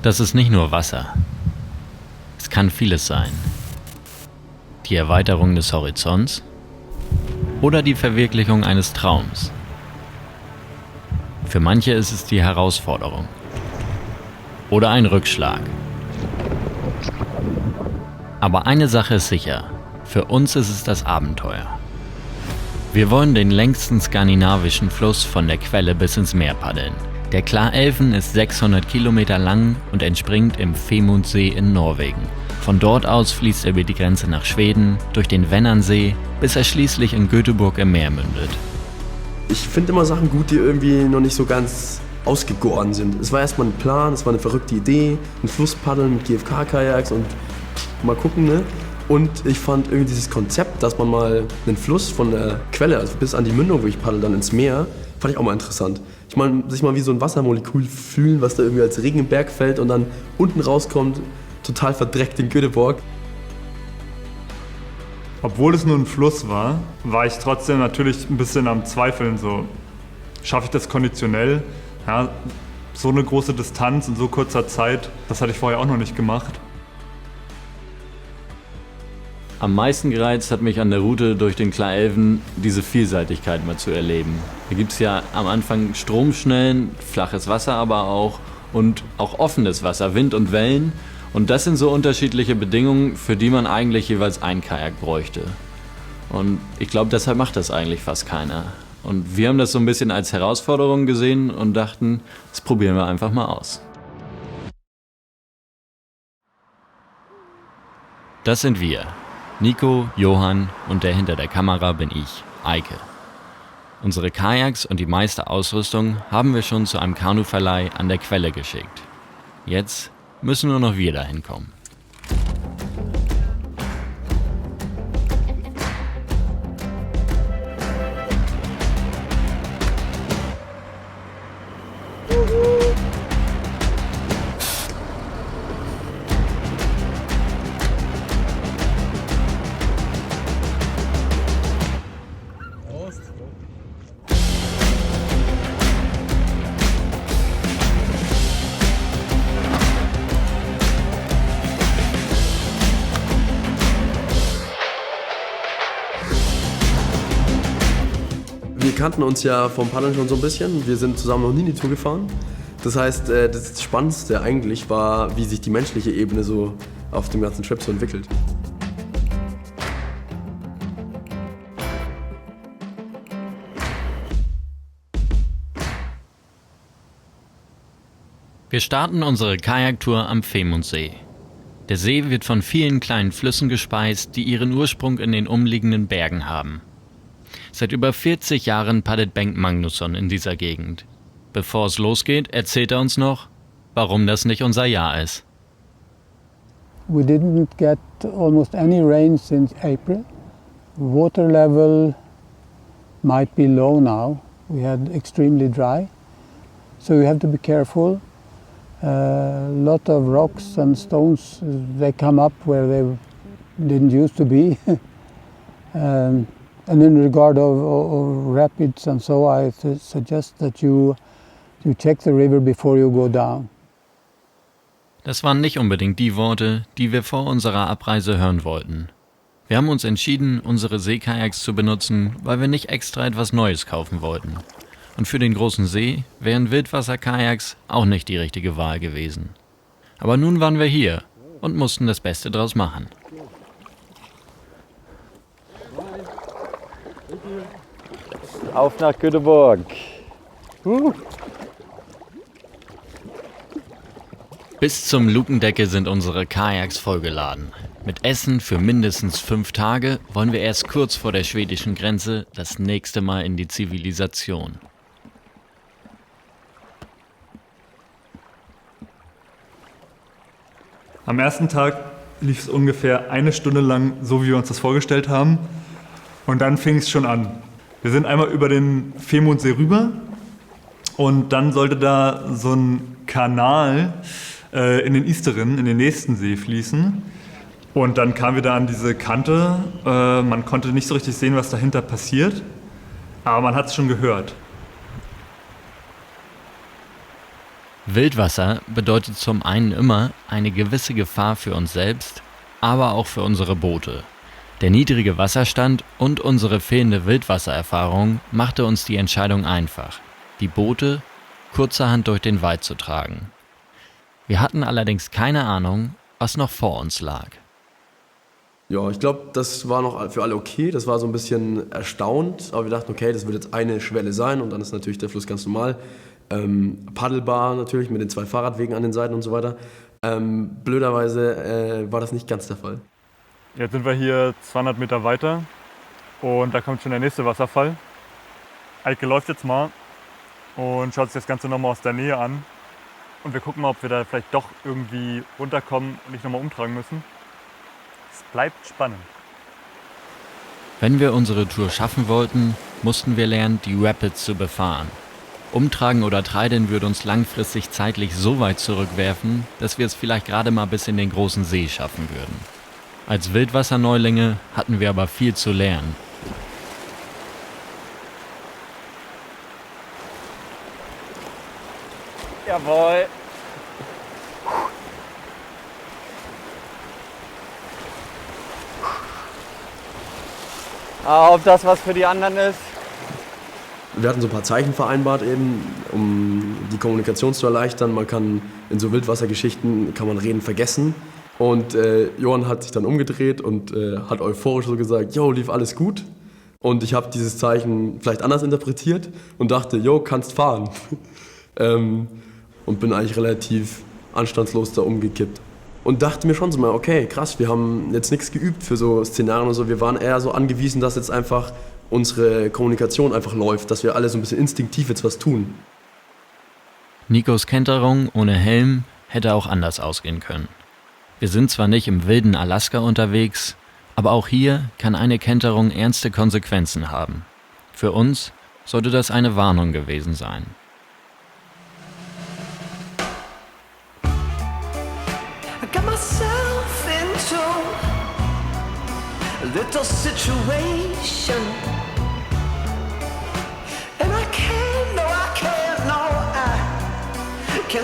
Das ist nicht nur Wasser. Es kann vieles sein. Die Erweiterung des Horizonts oder die Verwirklichung eines Traums. Für manche ist es die Herausforderung oder ein Rückschlag. Aber eine Sache ist sicher, für uns ist es das Abenteuer. Wir wollen den längsten skandinavischen Fluss von der Quelle bis ins Meer paddeln. Der Klarälven ist 600 Kilometer lang und entspringt im Femundssee in Norwegen. Von dort aus fließt er über die Grenze nach Schweden, durch den Vännernsee, bis er schließlich in Göteborg im Meer mündet. Ich finde immer Sachen gut, die irgendwie noch nicht so ganz ausgegoren sind. Es war erstmal ein Plan, es war eine verrückte Idee, ein Flusspaddeln mit GFK-Kajaks und mal gucken, ne? Und ich fand irgendwie dieses Konzept, dass man mal einen Fluss von der Quelle, also bis an die Mündung, wo ich paddel, dann ins Meer, fand ich auch mal interessant. Ich meine, sich mal wie so ein Wassermolekül fühlen, was da irgendwie als Regen im Berg fällt und dann unten rauskommt, total verdreckt in Göteborg. Obwohl es nur ein Fluss war, war ich trotzdem natürlich ein bisschen am Zweifeln. So, schaffe ich das konditionell? Ja, so eine große Distanz in so kurzer Zeit, das hatte ich vorher auch noch nicht gemacht. Am meisten gereizt hat mich an der Route durch den Klarälven diese Vielseitigkeit mal zu erleben. Hier gibt es ja am Anfang Stromschnellen, flaches Wasser aber auch und auch offenes Wasser, Wind und Wellen. Und das sind so unterschiedliche Bedingungen, für die man eigentlich jeweils ein Kajak bräuchte. Und ich glaube, deshalb macht das eigentlich fast keiner. Und wir haben das so ein bisschen als Herausforderung gesehen und dachten, das probieren wir einfach mal aus. Das sind wir. Nico, Johann und der hinter der Kamera bin ich, Eike. Unsere Kajaks und die meiste Ausrüstung haben wir schon zu einem Kanuverleih an der Quelle geschickt. Jetzt müssen nur noch wir dahin kommen. Wir kannten uns ja vom Paddeln schon so ein bisschen. Wir sind zusammen noch nie in die Tour gefahren. Das heißt, das Spannendste eigentlich war, wie sich die menschliche Ebene so auf dem ganzen Trip so entwickelt. Wir starten unsere Kajaktour am Femundssee. Der See wird von vielen kleinen Flüssen gespeist, die ihren Ursprung in den umliegenden Bergen haben. Seit über 40 Jahren paddelt Bengt Magnusson in dieser Gegend. Bevor es losgeht, erzählt er uns noch, warum das nicht unser Jahr ist. We didn't get almost any rain since April. Water level might be low now. We had extremely dry, so you have to be careful. A lot of rocks and stones, they come up where they didn't used to be. And in regard of rapids and so, I suggest that you check the river before you go down. Das waren nicht unbedingt die Worte, die wir vor unserer Abreise hören wollten. Wir haben uns entschieden, unsere Seekajaks zu benutzen, weil wir nicht extra etwas Neues kaufen wollten. Und für den großen See wären Wildwasserkajaks auch nicht die richtige Wahl gewesen. Aber nun waren wir hier und mussten das Beste draus machen. Auf nach Göteborg. Bis zum Lukendeckel sind unsere Kajaks vollgeladen. Mit Essen für mindestens 5 Tage wollen wir erst kurz vor der schwedischen Grenze das nächste Mal in die Zivilisation. Am ersten Tag lief es ungefähr eine Stunde lang, so wie wir uns das vorgestellt haben. Und dann fing es schon an. Wir sind einmal über den Femundsee rüber und dann sollte da so ein Kanal in den Isteren, in den nächsten See fließen. Und dann kamen wir da an diese Kante. Man konnte nicht so richtig sehen, was dahinter passiert, aber man hat es schon gehört. Wildwasser bedeutet zum einen immer eine gewisse Gefahr für uns selbst, aber auch für unsere Boote. Der niedrige Wasserstand und unsere fehlende Wildwassererfahrung machte uns die Entscheidung einfach, die Boote kurzerhand durch den Wald zu tragen. Wir hatten allerdings keine Ahnung, was noch vor uns lag. Ja, ich glaube, das war noch für alle okay. Das war so ein bisschen erstaunt, aber wir dachten, okay, das wird jetzt eine Schwelle sein und dann ist natürlich der Fluss ganz normal. Paddelbar natürlich mit den 2 Fahrradwegen an den Seiten und so weiter. Blöderweise war das nicht ganz der Fall. Jetzt sind wir hier 200 Meter weiter und da kommt schon der nächste Wasserfall. Eike läuft jetzt mal und schaut sich das Ganze nochmal aus der Nähe an. Und wir gucken mal, ob wir da vielleicht doch irgendwie runterkommen und nicht nochmal umtragen müssen. Es bleibt spannend. Wenn wir unsere Tour schaffen wollten, mussten wir lernen, die Rapids zu befahren. Umtragen oder treideln würde uns langfristig zeitlich so weit zurückwerfen, dass wir es vielleicht gerade mal bis in den großen See schaffen würden. Als Wildwasserneulinge hatten wir aber viel zu lernen. Jawohl. Ob das was für die anderen ist? Wir hatten so ein paar Zeichen vereinbart eben, um die Kommunikation zu erleichtern. Man kann in so Wildwassergeschichten kann man Reden vergessen. Und Johann hat sich dann umgedreht und hat euphorisch so gesagt, jo, lief alles gut. Und ich habe dieses Zeichen vielleicht anders interpretiert und dachte, jo, kannst fahren. Und bin eigentlich relativ anstandslos da umgekippt. Und dachte mir schon so mal, okay, krass, wir haben jetzt nichts geübt für so Szenarien und so. Wir waren eher so angewiesen, dass jetzt einfach unsere Kommunikation einfach läuft, dass wir alle so ein bisschen instinktiv jetzt was tun. Nikos Kenterung ohne Helm hätte auch anders ausgehen können. Wir sind zwar nicht im wilden Alaska unterwegs, aber auch hier kann eine Kenterung ernste Konsequenzen haben. Für uns sollte das eine Warnung gewesen sein. I got myself into a little situation, and I can't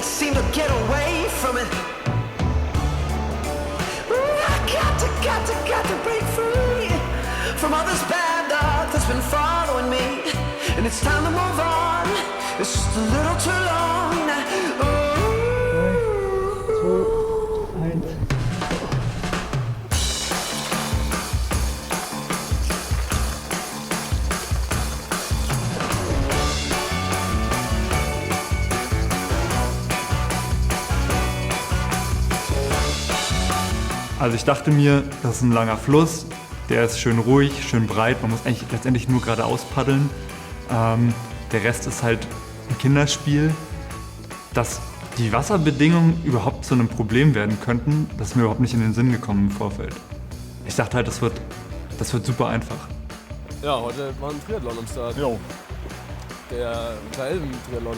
seem to get away from it. Ooh, I got to break free from all this bad luck that's been following me, and it's time to move on. It's just a little too long now. Also ich dachte mir, das ist ein langer Fluss, der ist schön ruhig, schön breit, man muss eigentlich letztendlich nur geradeaus paddeln. Der Rest ist halt ein Kinderspiel. Dass die Wasserbedingungen überhaupt zu einem Problem werden könnten, das ist mir überhaupt nicht in den Sinn gekommen im Vorfeld. Ich dachte halt, das wird super einfach. Ja, heute war ein Triathlon am Start. Jo. Der Elben-Triathlon.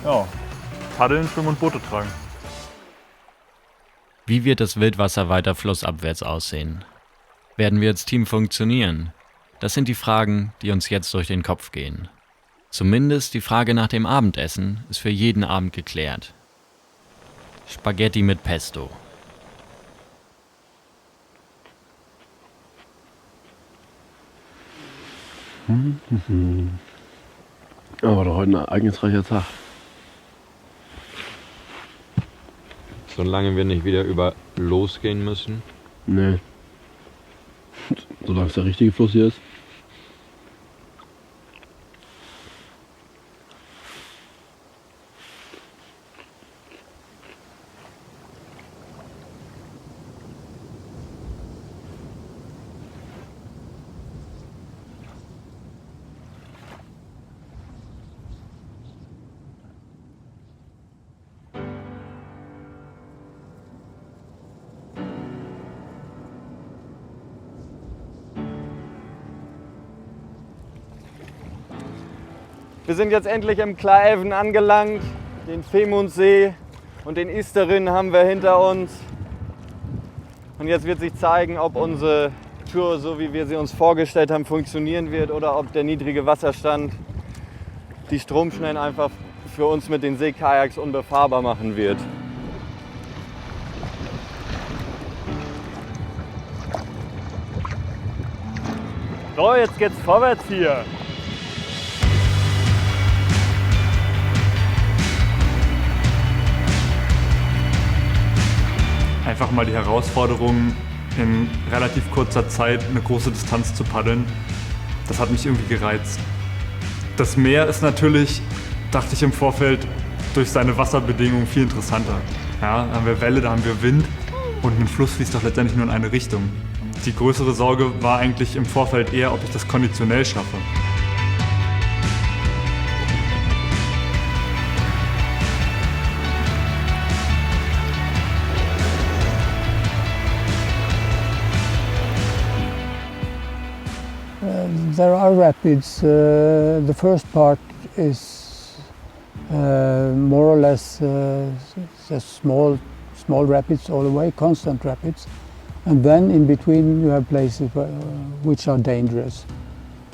Ja, paddeln, schwimmen und Boote tragen. Wie wird das Wildwasser weiter flussabwärts aussehen? Werden wir als Team funktionieren? Das sind die Fragen, die uns jetzt durch den Kopf gehen. Zumindest die Frage nach dem Abendessen ist für jeden Abend geklärt. Spaghetti mit Pesto. Aber doch heute ein ereignisreicher Tag. Solange wir nicht wieder über losgehen müssen. Nee. Solange es der richtige Fluss hier ist. Wir sind jetzt endlich im Klaelven angelangt. Den Femundsee und den Isterin haben wir hinter uns. Und jetzt wird sich zeigen, ob unsere Tour, so wie wir sie uns vorgestellt haben, funktionieren wird oder ob der niedrige Wasserstand die Stromschnellen einfach für uns mit den Seekajaks unbefahrbar machen wird. So, jetzt geht's vorwärts hier. Einfach mal die Herausforderung, in relativ kurzer Zeit eine große Distanz zu paddeln. Das hat mich irgendwie gereizt. Das Meer ist natürlich, dachte ich im Vorfeld, durch seine Wasserbedingungen viel interessanter. Ja, da haben wir Welle, da haben wir Wind und ein Fluss fließt doch letztendlich nur in eine Richtung. Die größere Sorge war eigentlich im Vorfeld eher, ob ich das konditionell schaffe. There are rapids. The first part is more or less just small rapids all the way, constant rapids. And then in between you have places which are dangerous.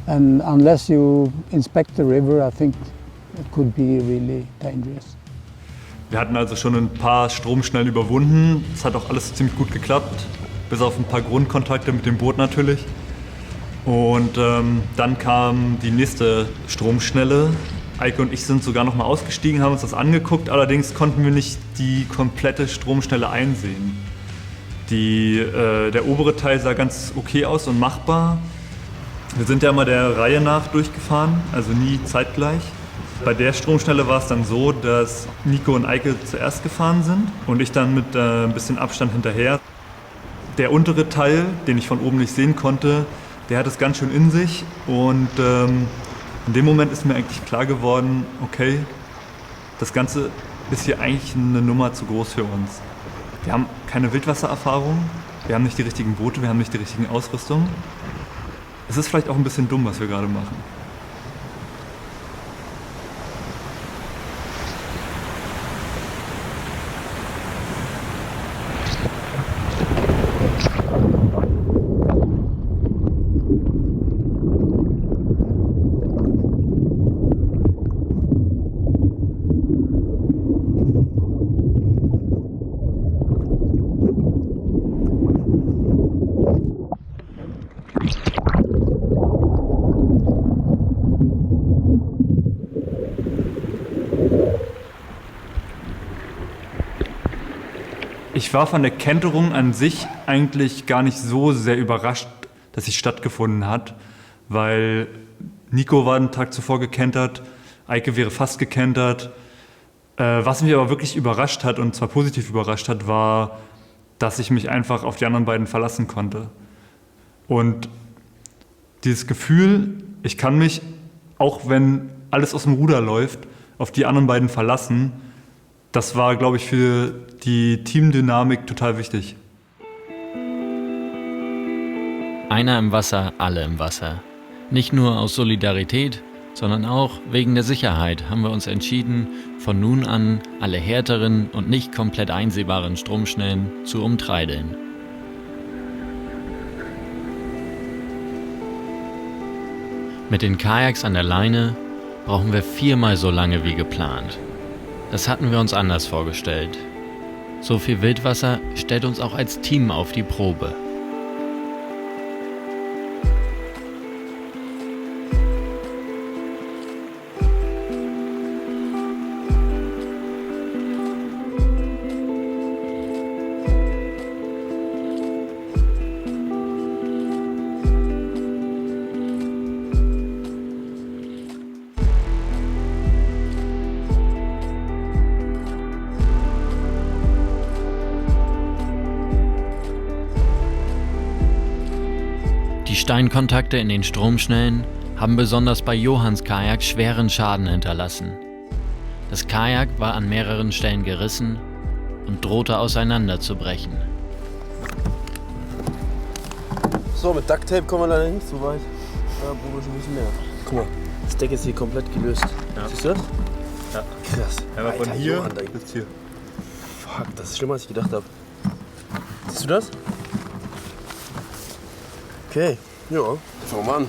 And unless you inspect the river, I think it could be really dangerous. Wir hatten also schon ein paar Stromschnellen überwunden. Es hat auch alles ziemlich gut geklappt, bis auf ein paar Grundkontakte mit dem Boot natürlich. Und dann kam die nächste Stromschnelle. Eike und ich sind sogar noch mal ausgestiegen, haben uns das angeguckt. Allerdings konnten wir nicht die komplette Stromschnelle einsehen. Der obere Teil sah ganz okay aus und machbar. Wir sind ja mal der Reihe nach durchgefahren, also nie zeitgleich. Bei der Stromschnelle war es dann so, dass Nico und Eike zuerst gefahren sind und ich dann mit ein bisschen Abstand hinterher. Der untere Teil, den ich von oben nicht sehen konnte, der hat es ganz schön in sich und in dem Moment ist mir eigentlich klar geworden, okay, das Ganze ist hier eigentlich eine Nummer zu groß für uns. Wir haben keine Wildwassererfahrung, wir haben nicht die richtigen Boote, wir haben nicht die richtigen Ausrüstungen. Es ist vielleicht auch ein bisschen dumm, was wir gerade machen. Ich war von der Kenterung an sich eigentlich gar nicht so sehr überrascht, dass sie stattgefunden hat, weil Nico war einen Tag zuvor gekentert, Eike wäre fast gekentert. Was mich aber wirklich überrascht hat, und zwar positiv überrascht hat, war, dass ich mich einfach auf die anderen beiden verlassen konnte. Und dieses Gefühl, ich kann mich, auch wenn alles aus dem Ruder läuft, auf die anderen beiden verlassen, das war, glaube ich, für die Teamdynamik total wichtig. Einer im Wasser, alle im Wasser. Nicht nur aus Solidarität, sondern auch wegen der Sicherheit haben wir uns entschieden, von nun an alle härteren und nicht komplett einsehbaren Stromschnellen zu umtreideln. Mit den Kajaks an der Leine brauchen wir 4-mal so lange wie geplant. Das hatten wir uns anders vorgestellt. So viel Wildwasser stellt uns auch als Team auf die Probe. Die Steinkontakte in den Stromschnellen haben besonders bei Johanns Kajak schweren Schaden hinterlassen. Das Kajak war an mehreren Stellen gerissen und drohte auseinanderzubrechen. So, mit Ducktape kommen wir leider nicht so weit. Da brauchen wir schon ein bisschen mehr. Guck mal, das Deck ist hier komplett gelöst. Ja. Siehst du das? Ja. Krass. Aber von Alter, hier Johann, bis hier. Fuck, das ist schlimmer, als ich gedacht habe. Siehst du das? Okay, ja, fangen wir mal an.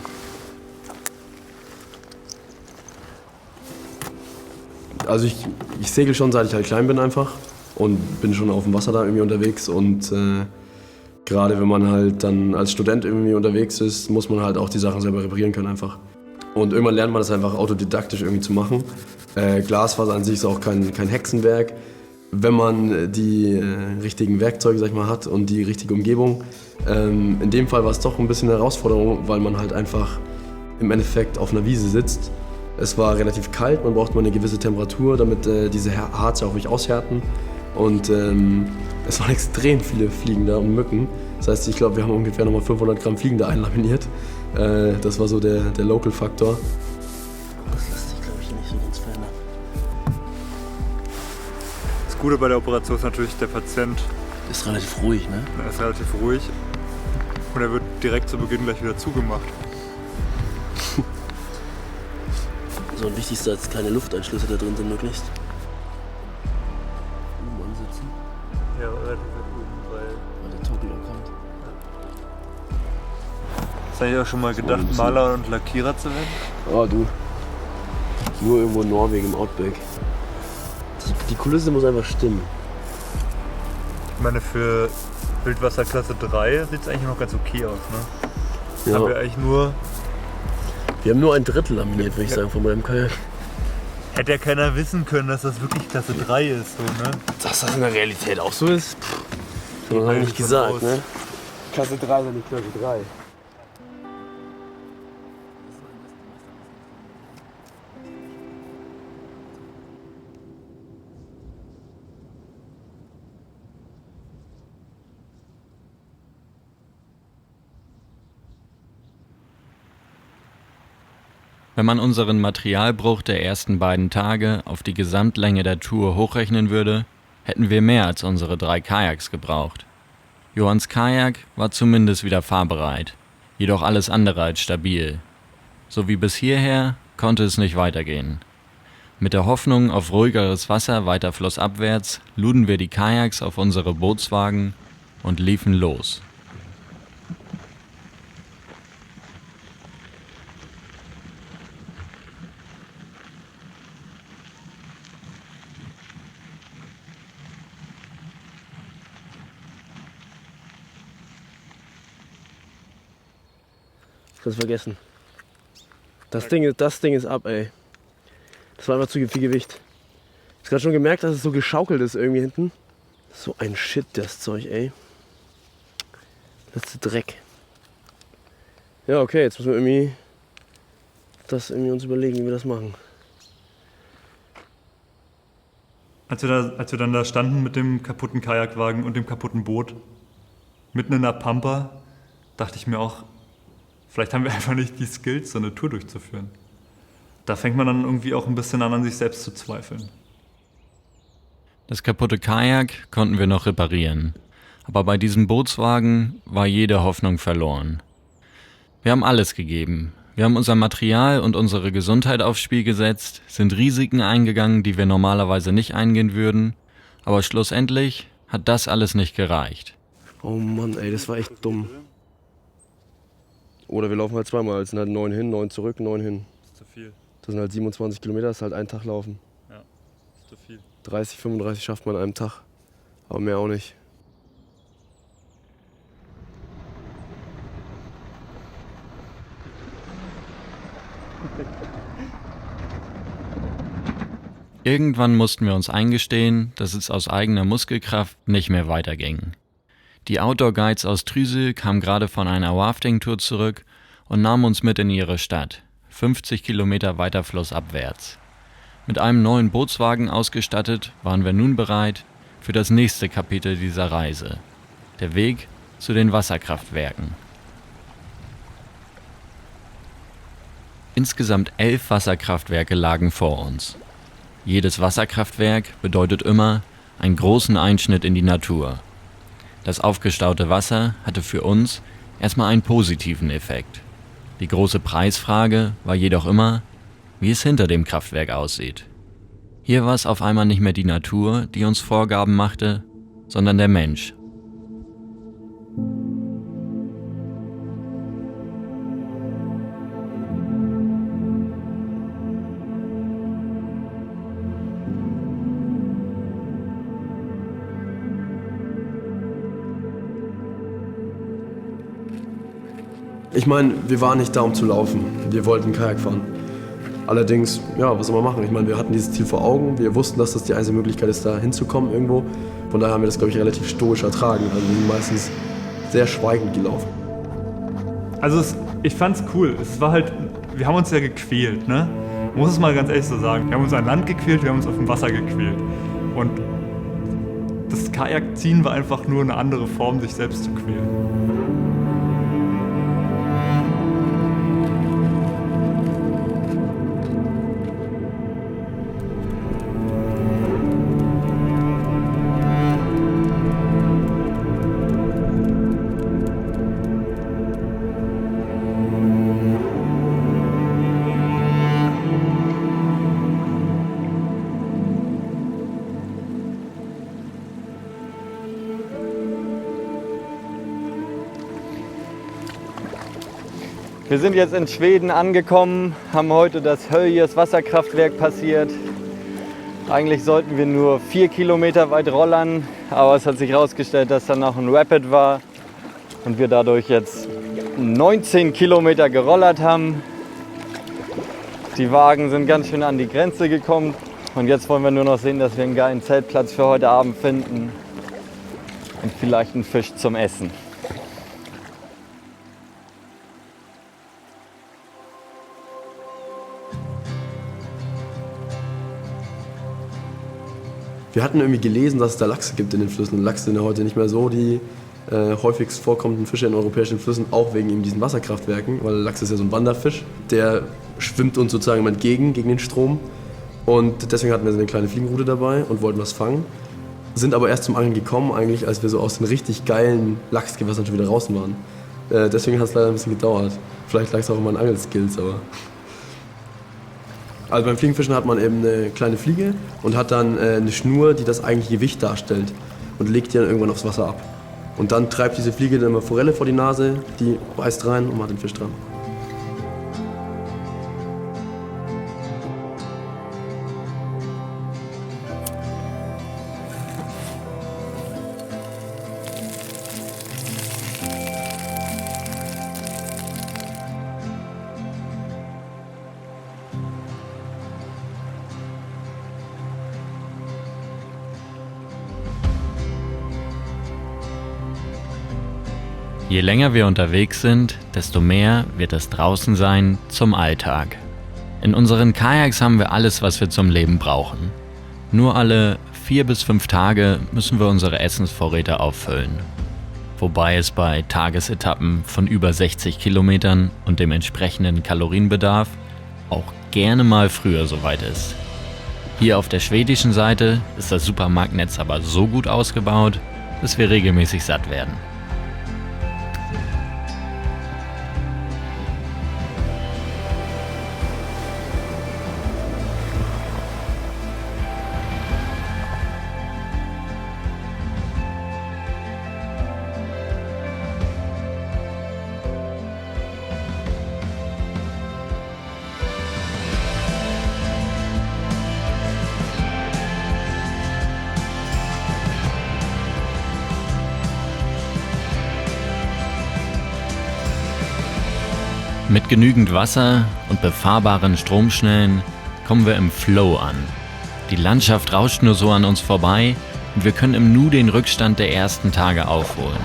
Also ich segel schon, seit ich halt klein bin einfach und bin schon auf dem Wasser da irgendwie unterwegs und gerade wenn man halt dann als Student irgendwie unterwegs ist, muss man halt auch die Sachen selber reparieren können einfach. Und irgendwann lernt man das einfach autodidaktisch irgendwie zu machen. Glasfaser an sich ist auch kein Hexenwerk. Wenn man die richtigen Werkzeuge, sag ich mal, hat und die richtige Umgebung. In dem Fall war es doch ein bisschen eine Herausforderung, weil man halt einfach im Endeffekt auf einer Wiese sitzt. Es war relativ kalt, man braucht mal eine gewisse Temperatur, damit diese Harze auch nicht aushärten. Und es waren extrem viele Fliegen da und Mücken. Das heißt, ich glaube, wir haben ungefähr nochmal 500 Gramm Fliegen da einlaminiert. Das war so der Local-Faktor. Das lässt sich, glaube ich, nicht so ganz verändern. Das Gute bei der Operation ist natürlich, der Patient Ist relativ ruhig, ne? ist relativ ruhig und er wird direkt zu Beginn gleich wieder zugemacht. So, und wichtigste, dass keine Lufteinschlüsse da drin sind, möglichst. Oben ansitzen, Ja, relativ gut, weil... weil der Token auch kommt. Hast du eigentlich auch schon mal gedacht, Maler und Lackierer zu werden? Oh du, nur irgendwo in Norwegen im Outback. Die Kulisse muss einfach stimmen. Ich meine, für Wildwasserklasse 3 sieht es eigentlich noch ganz okay aus, ne? Ja. Haben wir eigentlich nur... Wir haben nur ein Drittel laminiert, würde ich sagen, von meinem Kajak. Hätte ja keiner wissen können, dass das wirklich Klasse 3 ist, so, ne? Dass das in der Realität auch so ist, das haben wir noch nicht gesagt, ne? Klasse 3 sind die Klasse 3. Wenn man unseren Materialbruch der ersten beiden Tage auf die Gesamtlänge der Tour hochrechnen würde, hätten wir mehr als unsere 3 Kajaks gebraucht. Johanns Kajak war zumindest wieder fahrbereit, jedoch alles andere als stabil. So wie bis hierher konnte es nicht weitergehen. Mit der Hoffnung auf ruhigeres Wasser weiter flussabwärts luden wir die Kajaks auf unsere Bootswagen und liefen los. Kannst vergessen. Das Ding ist ab, ey. Das war einfach zu viel Gewicht. Ich hab gerade schon gemerkt, dass es so geschaukelt ist irgendwie hinten. So ein Shit, das Zeug, ey. Letzte Dreck. Ja, okay, jetzt müssen wir irgendwie uns überlegen, wie wir das machen. Als wir dann da standen mit dem kaputten Kajakwagen und dem kaputten Boot, mitten in der Pampa, dachte ich mir auch, vielleicht haben wir einfach nicht die Skills, so eine Tour durchzuführen. Da fängt man dann irgendwie auch ein bisschen an sich selbst zu zweifeln. Das kaputte Kajak konnten wir noch reparieren, aber bei diesem Bootswagen war jede Hoffnung verloren. Wir haben alles gegeben. Wir haben unser Material und unsere Gesundheit aufs Spiel gesetzt, sind Risiken eingegangen, die wir normalerweise nicht eingehen würden, aber schlussendlich hat das alles nicht gereicht. Oh Mann, ey, das war echt dumm. Oder wir laufen halt zweimal. Es sind halt 9 hin, 9 zurück, 9 hin. Das ist zu viel. Das sind halt 27 Kilometer, das ist halt ein Tag laufen. Ja, das ist zu viel. 30, 35 schafft man an einem Tag. Aber mehr auch nicht. Irgendwann mussten wir uns eingestehen, dass es aus eigener Muskelkraft nicht mehr weiterging. Die Outdoor-Guides aus Trysil kamen gerade von einer Rafting-Tour zurück und nahmen uns mit in ihre Stadt, 50 Kilometer weiter flussabwärts. Mit einem neuen Bootswagen ausgestattet waren wir nun bereit für das nächste Kapitel dieser Reise, der Weg zu den Wasserkraftwerken. Insgesamt 11 Wasserkraftwerke lagen vor uns. Jedes Wasserkraftwerk bedeutet immer einen großen Einschnitt in die Natur. Das aufgestaute Wasser hatte für uns erstmal einen positiven Effekt. Die große Preisfrage war jedoch immer, wie es hinter dem Kraftwerk aussieht. Hier war es auf einmal nicht mehr die Natur, die uns Vorgaben machte, sondern der Mensch. Ich meine, wir waren nicht da, um zu laufen. Wir wollten Kajak fahren. Allerdings, ja, was soll man machen? Ich meine, wir hatten dieses Ziel vor Augen. Wir wussten, dass das die einzige Möglichkeit ist, da hinzukommen irgendwo. Von daher haben wir das, glaube ich, relativ stoisch ertragen. Also wir sind meistens sehr schweigend gelaufen. Also ich fand's cool. Es war halt, wir haben uns ja gequält, ne? Ich muss es mal ganz ehrlich so sagen. Wir haben uns an Land gequält, wir haben uns auf dem Wasser gequält. Und das Kajakziehen war einfach nur eine andere Form, sich selbst zu quälen. Wir sind jetzt in Schweden angekommen, haben heute das Höljes Wasserkraftwerk passiert. Eigentlich sollten wir nur 4 Kilometer weit rollern, aber es hat sich herausgestellt, dass da noch ein Rapid war und wir dadurch jetzt 19 Kilometer gerollert haben. Die Wagen sind ganz schön an die Grenze gekommen und jetzt wollen wir nur noch sehen, dass wir einen geilen Zeltplatz für heute Abend finden und vielleicht einen Fisch zum Essen. Wir hatten irgendwie gelesen, dass es da Lachse gibt in den Flüssen. Und Lachse sind ja heute nicht mehr so die häufigst vorkommenden Fische in europäischen Flüssen, auch wegen eben diesen Wasserkraftwerken, weil Lachs ist ja so ein Wanderfisch, der schwimmt uns sozusagen gegen den Strom. Und deswegen hatten wir so eine kleine Fliegenrute dabei und wollten was fangen. Sind aber erst zum Angeln gekommen, eigentlich, als wir so aus den richtig geilen Lachsgewässern schon wieder draußen waren. Deswegen hat es leider ein bisschen gedauert. Vielleicht lag es auch in meinen Angelskills, aber... Also beim Fliegenfischen hat man eben eine kleine Fliege und hat dann eine Schnur, die das eigentliche Gewicht darstellt und legt die dann irgendwann aufs Wasser ab. Und dann treibt diese Fliege dann immer Forelle vor die Nase, die beißt rein und macht den Fisch dran. Je länger wir unterwegs sind, desto mehr wird das Draußensein zum Alltag. In unseren Kajaks haben wir alles, was wir zum Leben brauchen. Nur alle 4 bis 5 Tage müssen wir unsere Essensvorräte auffüllen. Wobei es bei Tagesetappen von über 60 Kilometern und dem entsprechenden Kalorienbedarf auch gerne mal früher soweit ist. Hier auf der schwedischen Seite ist das Supermarktnetz aber so gut ausgebaut, dass wir regelmäßig satt werden. Mit genügend Wasser und befahrbaren Stromschnellen kommen wir im Flow an. Die Landschaft rauscht nur so an uns vorbei und wir können im Nu den Rückstand der ersten Tage aufholen.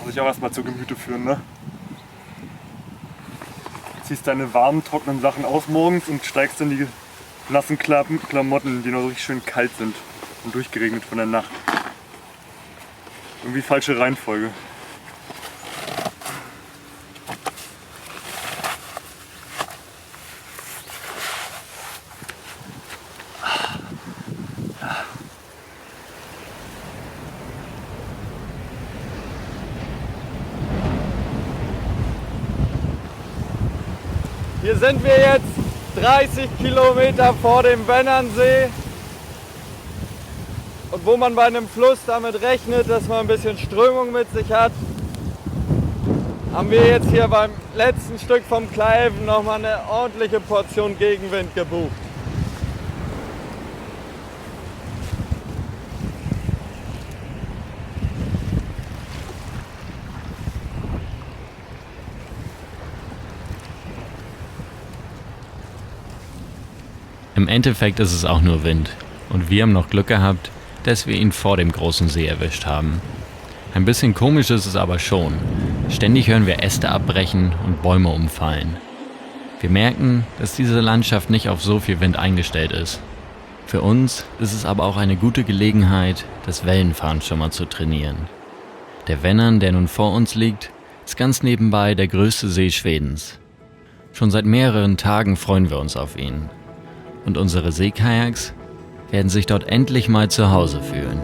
Muss ich auch erstmal zu Gemüte führen, ne? Ziehst deine warmen, trockenen Sachen aus morgens und steigst in die nassen Klamotten, die noch richtig schön kalt sind und durchgeregnet von der Nacht. Irgendwie falsche Reihenfolge. Hier sind wir jetzt 30 Kilometer vor dem Vennernsee. Und wo man bei einem Fluss damit rechnet, dass man ein bisschen Strömung mit sich hat, haben wir jetzt hier beim letzten Stück vom Klaelven nochmal eine ordentliche Portion Gegenwind gebucht. Im Endeffekt ist es auch nur Wind. Und wir haben noch Glück gehabt, dass wir ihn vor dem großen See erwischt haben. Ein bisschen komisch ist es aber schon. Ständig hören wir Äste abbrechen und Bäume umfallen. Wir merken, dass diese Landschaft nicht auf so viel Wind eingestellt ist. Für uns ist es aber auch eine gute Gelegenheit, das Wellenfahren schon mal zu trainieren. Der Vänern, der nun vor uns liegt, ist ganz nebenbei der größte See Schwedens. Schon seit mehreren Tagen freuen wir uns auf ihn. Und unsere Seekajaks werden sich dort endlich mal zu Hause fühlen.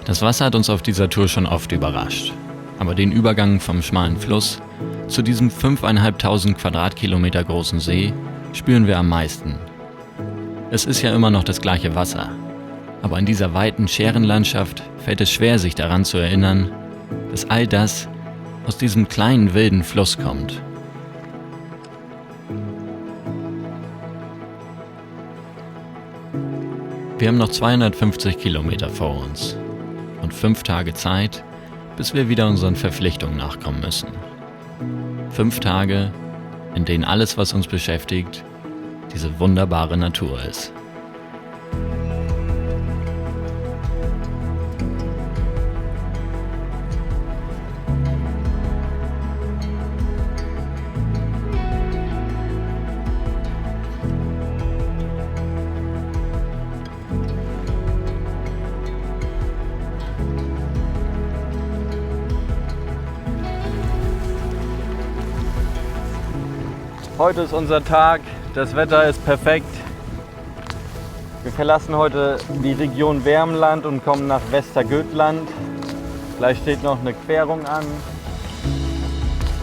Das Wasser hat uns auf dieser Tour schon oft überrascht. Aber den Übergang vom schmalen Fluss zu diesem 5.500 Quadratkilometer großen See spüren wir am meisten. Es ist ja immer noch das gleiche Wasser. Aber in dieser weiten Schärenlandschaft fällt es schwer, sich daran zu erinnern, dass all das aus diesem kleinen wilden Fluss kommt. Wir haben noch 250 Kilometer vor uns und 5 Tage Zeit, bis wir wieder unseren Verpflichtungen nachkommen müssen. 5 Tage, in denen alles, was uns beschäftigt, diese wunderbare Natur ist. Heute ist unser Tag, das Wetter ist perfekt. Wir verlassen heute die Region Värmland und kommen nach Västergötland. Gleich steht noch eine Querung an.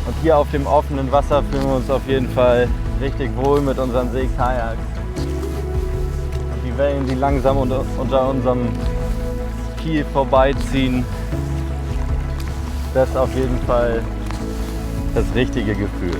Und hier auf dem offenen Wasser fühlen wir uns auf jeden Fall richtig wohl mit unseren Seekajaks. Und die Wellen, die langsam unter unserem Kiel vorbeiziehen, das ist auf jeden Fall das richtige Gefühl.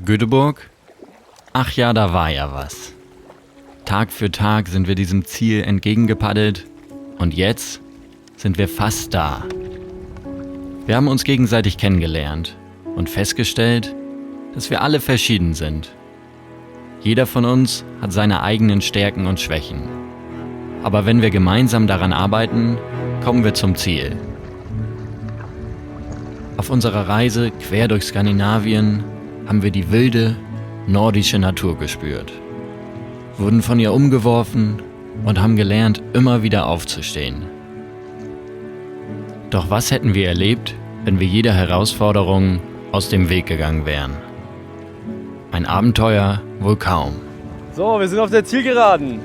Göteborg? Ach ja, da war ja was. Tag für Tag sind wir diesem Ziel entgegengepaddelt und jetzt sind wir fast da. Wir haben uns gegenseitig kennengelernt und festgestellt, dass wir alle verschieden sind. Jeder von uns hat seine eigenen Stärken und Schwächen. Aber wenn wir gemeinsam daran arbeiten, kommen wir zum Ziel. Auf unserer Reise quer durch Skandinavien haben wir die wilde, nordische Natur gespürt, wurden von ihr umgeworfen und haben gelernt, immer wieder aufzustehen. Doch was hätten wir erlebt, wenn wir jeder Herausforderung aus dem Weg gegangen wären? Ein Abenteuer wohl kaum. So, wir sind auf der Zielgeraden.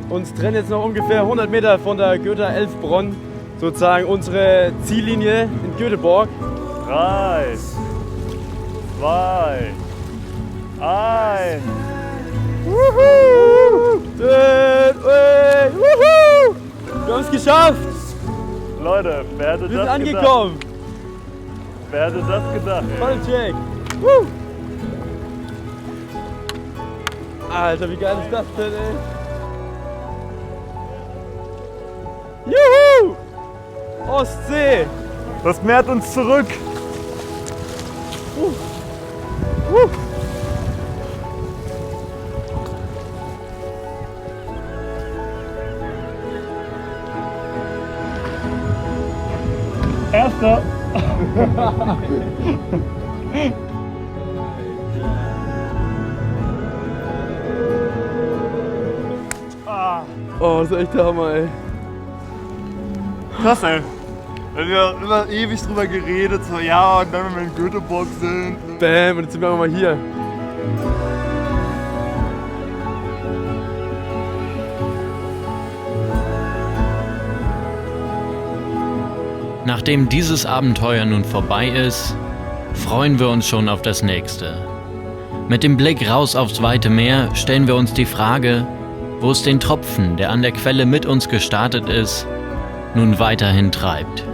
Uns trennen jetzt noch ungefähr 100 Meter von der Göta-Elfbronn, sozusagen unsere Ziellinie in Göteborg. 3, 2, 1. Wuhu! Wir haben es geschafft! Leute, wer hätte Wir sind das angekommen! gedacht? Wer hätte das gedacht? Voll Jack! Alter, wie geil ist das denn, ey? Juhu! Ostsee! Das mehrt uns zurück. Erster. Oh, das ist echt der Hammer, ey. Krass, ey. Wir haben immer ewig drüber geredet, so ja, und dann, wenn wir in Göteborg sind. Bam, und jetzt sind wir mal hier. Nachdem dieses Abenteuer nun vorbei ist, freuen wir uns schon auf das nächste. Mit dem Blick raus aufs weite Meer stellen wir uns die Frage, wo es den Tropfen, der an der Quelle mit uns gestartet ist, nun weiterhin treibt.